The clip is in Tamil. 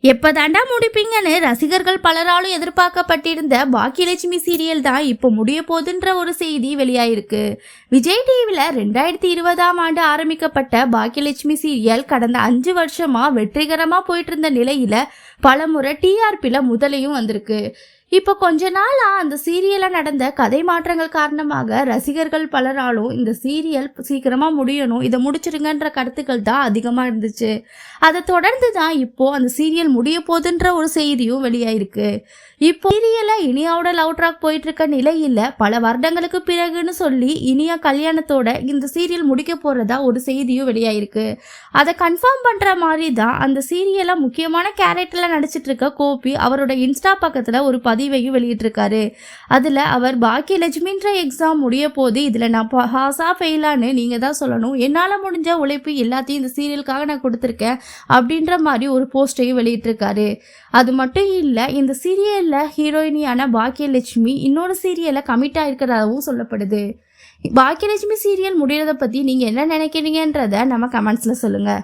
எப்பதாண்டா முடிப்பீங்கன்னு ரசிகர்கள் பலராலும் எதிர்பார்க்கப்பட்டிருந்த பாக்கியலட்சுமி சீரியல் தான் இப்போ முடிய போகுதுன்ற ஒரு செய்தி வெளியாயிருக்கு. விஜய் டிவில 2020 ஆரம்பிக்கப்பட்ட பாக்கியலட்சுமி சீரியல் கடந்த 5 வருஷமா வெற்றிகரமா போயிட்டு இருந்த நிலையில பலமுறை டிஆர்பில முதலையும் வந்திருக்கு. இப்போ கொஞ்ச நாளா அந்த சீரியல்ல நடந்த கதை மாற்றங்கள் காரணமாக ரசிகர்கள் பலராலும் இந்த சீரியல் சீக்கிரமா முடியணும், இதை முடிச்சிருங்கன்ற கருத்துக்கள் தான் அதிகமா இருந்துச்சு. அதை தொடர்ந்து தான் இப்போ அந்த சீரியல் முடிய போகுதுன்ற ஒரு செய்தியும் வெளியாயிருக்கு. இப்போ சீரியல்ல இனியாவோட லவ் ட்ராக் போயிட்டு இருக்க நிலையில பல வருடங்களுக்கு பிறகுன்னு சொல்லி இனியா கல்யாணத்தோட இந்த சீரியல் முடிக்க போறதா ஒரு செய்தியும் வெளியாயிருக்கு. அதை கன்ஃபார்ம் பண்ற மாதிரி தான் அந்த சீரியல்ல முக்கியமான கேரக்டர்ல நடிச்சிட்டு இருக்க கோபி அவரோட இன்ஸ்டா பக்கத்துல ஒரு பதிவையும் வெளியிட்டிருக்காரு. அதுல அவர் பாக்கியலட்சுமின்ற எக்ஸாம் முடிய போது இதுல நான் பாஸா ஃபெயிலான்னு நீங்க தான் சொல்லணும், என்னால முடிஞ்ச உழைப்பு எல்லாத்தையும் இந்த சீரியலுக்காக நான் கொடுத்துருக்கேன் அப்படின்ற மாதிரி ஒரு போஸ்டையும் வெளியிட்டிருக்காரு. அது மட்டும் இல்லை, இந்த சீரியலில் ஹீரோயினியான பாக்கியலட்சுமி இன்னொரு சீரியலில் கமிட் ஆகிருக்கிறதாகவும் சொல்லப்படுது. பாக்கியலட்சுமி சீரியல் முடிகிறத பற்றி நீங்கள் என்ன நினைக்கிறீங்கன்றதை நம்ம கமெண்ட்ஸில் சொல்லுங்கள்.